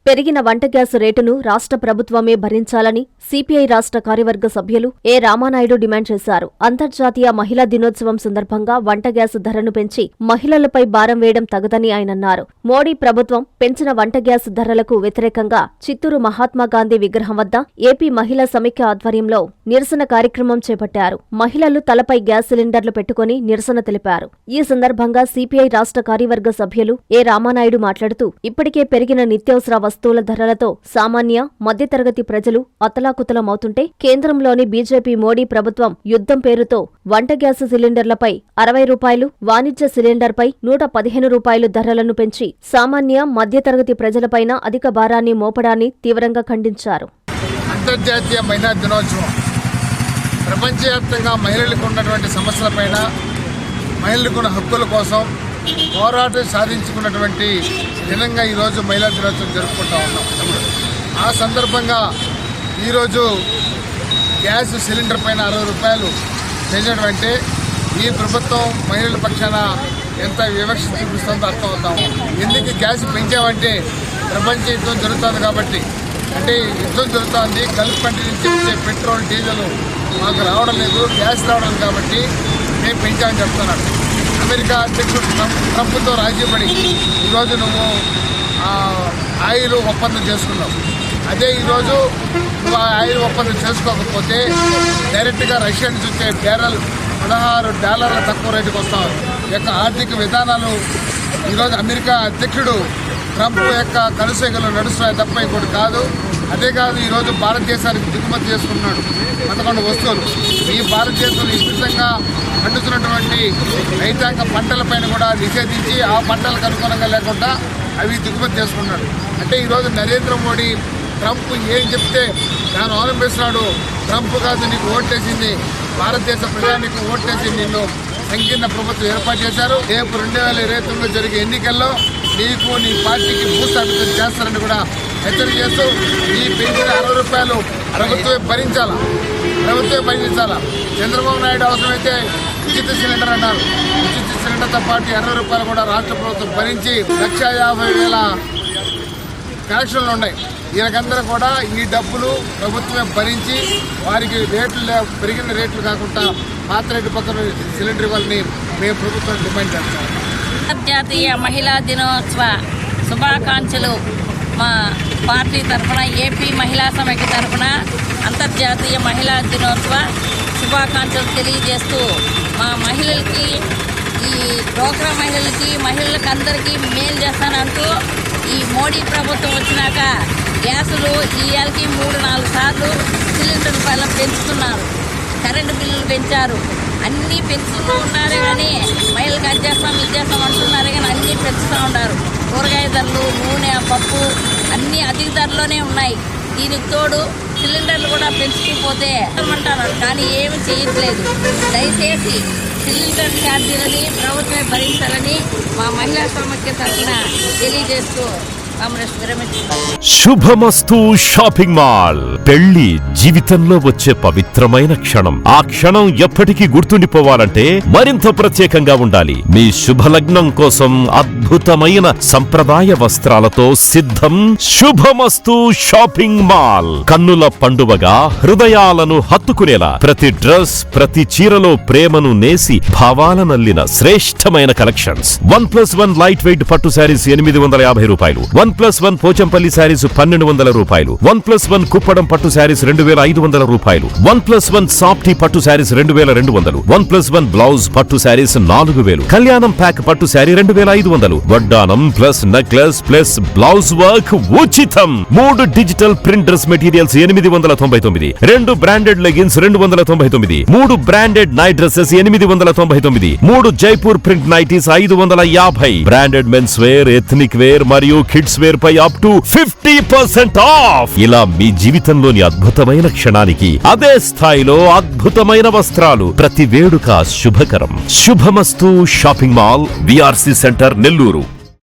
పెరిగిన వంట గ్యాస్ రేటును రాష్ట్ర ప్రభుత్వమే భరించాలని సిపిఐ రాష్ట్ర కార్యవర్గ సభ్యులు ఏ రామానాయుడు డిమాండ్ చేశారు. అంతర్జాతీయ మహిళా దినోత్సవం సందర్భంగా వంట గ్యాస్ ధరను పెంచి మహిళలపై భారం వేయడం తగదని ఆయనన్నారు. మోడీ ప్రభుత్వం పెంచిన వంట గ్యాస్ ధరలకు వ్యతిరేకంగా చిత్తూరు మహాత్మాగాంధీ విగ్రహం వద్ద ఏపీ మహిళా సమైక్య ఆధ్వర్యంలో నిరసన కార్యక్రమం చేపట్టారు. మహిళలు తలపై గ్యాస్ సిలిండర్లు పెట్టుకుని నిరసన తెలిపారు. ఈ సందర్భంగా సిపిఐ రాష్ట్ర కార్యవర్గ సభ్యులు ఏ రామానాయుడు మాట్లాడుతూ ఇప్పటికే పెరిగిన నిత్యావసర వస్తువుల ధరలతో సామాన్య మధ్యతరగతి ప్రజలు అతలాకుతలమవుతుంటే కేంద్రంలోని బీజేపీ మోడీ ప్రభుత్వం యుద్ధం పేరుతో వంట గ్యాస్ సిలిండర్లపై 60 రూపాయలు, వాణిజ్య సిలిండర్పై 115 రూపాయలు ధరలను పెంచి సామాన్య మధ్యతరగతి ప్రజలపైన అధిక భారాన్ని మోపడాన్ని తీవ్రంగా ఖండించారు. అంతర్జాతీయ మహిళా దినోత్సవం ప్రపంచవ్యాప్తంగా మహిళలకు ఉన్నటువంటి సమస్యలపైన, మహిళలకు హక్కుల కోసం పోరాటం సాధించుకున్నటువంటి దినంగా ఈరోజు మహిళా దినోత్సవం జరుపుకుంటా ఉన్నాం. ఆ సందర్భంగా ఈరోజు గ్యాస్ సిలిండర్ పైన 60 రూపాయలు పెంచడం అంటే ఈ ప్రభుత్వం మహిళల పక్షాన ఎంత వివక్ష చూపిస్తుందో అర్థమవుతాం. ఎందుకు గ్యాస్ పెంచామంటే ప్రపంచ యుద్ధం జరుగుతుంది కాబట్టి, అంటే యుద్ధం జరుగుతుంది, గల్ఫ్ కంట్రీ నుంచి వచ్చే పెట్రోల్ డీజిల్ మాకు రావడం లేదు, గ్యాస్ రావడం కాబట్టి మేము పెంచామని చెప్తున్నాను. అమెరికా అధ్యక్షుడు ట్రంప్తో రాజీపడి ఈరోజు నువ్వు ఆయిల్ ఒప్పందం చేసుకున్నావు. అదే ఈరోజు నువ్వు ఆయిల్ ఒప్పందం చేసుకోకపోతే డైరెక్ట్గా రష్యా నుంచి వచ్చే బ్యారెల్ $16 తక్కువ రేటుకు వస్తావు. ఈ యొక్క ఆర్థిక విధానాలు ఈరోజు అమెరికా అధ్యక్షుడు ట్రంప్ యొక్క కనుసైగలు నడుస్తున్నాయి తప్ప ఇంకోటి కాదు. అదే కాదు, ఈరోజు భారతదేశానికి దిగుమతి చేసుకున్నాడు 11 వస్తువులు. ఈ భారతదేశంలో విస్తృతంగా పండుతున్నటువంటి రైతాంగ పంటలపైన కూడా నిషేధించి ఆ పంటలకు అనుగుణంగా లేకుండా అవి దిగుమతి చేసుకున్నాడు. అంటే ఈరోజు నరేంద్ర మోడీ ట్రంప్ ఏం చెప్తే దాన్ని అవలంబిస్తున్నాడు. ట్రంప్ కాదు నీకు ఓట్లేసింది, భారతదేశ ప్రజానికి ఓట్లేసి నిన్ను సంకీర్ణ ప్రభుత్వం ఏర్పాటు చేశారు. రేపు 2029 జరిగే ఎన్నికల్లో నీకు నీ పార్టీకి భూస్థాపితం చేస్తారని కూడా హెచ్చరిక చేస్తూ ఈ పెంచిన 60 రూపాయలు ప్రభుత్వమే భరించాలా. చంద్రబాబు నాయుడు అవసరమైతే ఉచిత సిలిండర్ అన్నారు. ఉచిత సిలిండర్తో పాటు 60 రూపాయలు కూడా రాష్ట్ర ప్రభుత్వం భరించి 1,50,000 కనెక్షన్లు ఉన్నాయి. వీళ్ళకందరూ కూడా ఈ డబ్బులు ప్రభుత్వమే భరించి వారికి పెరిగిన రేట్లు కాకుండా పాత రేటు పక్కన సిలిండర్ ఇవ్వాలని మేము ప్రభుత్వం డిమాండ్ చేస్తాం. అంతర్జాతీయ మహిళా దినోత్సవ శుభాకాంక్షలు. మా పార్టీ తరఫున, ఏపీ మహిళా సమైక్య తరఫున అంతర్జాతీయ మహిళా దినోత్సవ శుభాకాంక్షలు తెలియజేస్తూ మా మహిళలకి, ఈ డ్వాక్రా మహిళలకు అందరికీ మేలు చేస్తానంటూ ఈ మోడీ ప్రభుత్వం వచ్చినాక గ్యాసులు ఇవాళకి 3-4 సార్లు సిలిండర్ పైన పెంచుతున్నారు. కరెంటు బిల్లులు పెంచారు. అన్నీ పెంచుతూ ఉన్నారే కానీ మహిళలకు అది చేస్తాం అంటున్నారు కానీ అన్నీ పెంచుతూ ఉన్నారు. కూరగాయ ధరలు, నూనె, పప్పు అన్నీ అధిక ధరలోనే ఉన్నాయి. దీనికి తోడు సిలిండర్లు కూడా పెంచుతూ పోతే అంటున్నారు కానీ ఏమి చేయట్లేదు. దయచేసి సిలిండర్ ఛార్జీలని ప్రభుత్వమే భరించాలని మా మహిళా సమైక్య తరఫున తెలియజేస్తూ శుభమస్తు షాపింగ్ మాల్. పెళ్లి జీవితంలో వచ్చే పవిత్రమైన క్షణం. ఆ క్షణం ఎప్పటికీ గుర్తుండిపోవాలంటే మరింత ప్రత్యేకంగా ఉండాలి. మీ శుభలగ్నం కోసం అద్భుతమైన సంప్రదాయ వస్త్రాలతో సిద్ధం శుభమస్తు షాపింగ్ మాల్. కన్నుల పండువగా హృదయాలను హత్తుకునేలా ప్రతి డ్రెస్, ప్రతి చీరలో ప్రేమను నేసి భావాలనల్లిన శ్రేష్టమైన కలెక్షన్స్. 1+1 లైట్ వెయిట్ పట్టు శారీస్ 850 రూపాయలు, 1+1 పోచంపల్లి శారీస్ 1200 రూపాయలు, 1+1 కుప్పడం పట్టు శారీస్ 2500 రూపాయలు, 1+1 సాఫ్టీ పట్టు శారీస్ 2200, 1+1 బ్లౌజ్ పట్టు శారీస్ 4000, కళ్యాణం ప్యాక్ పట్టు శారీ 2500, వడ్డానం plus necklace plus blouse work ఉచితం. 3 digital print dress materials 899, 2 branded leggings 299, 3 branded night dresses 899, 3 Jaipur print nighties 550, branded men's wear, ethnic wear మరియు కిడ్స్ వేర్ పై అప్ టు 50% ఆఫ్. ఇలా మీ జీవితంలోని అద్భుతమైన క్షణానికి అదే స్థాయిలో అద్భుతమైన వస్త్రాలు. ప్రతి వేడుక శుభకరం. శుభమస్తు shopping mall, VRC centre, Nellore.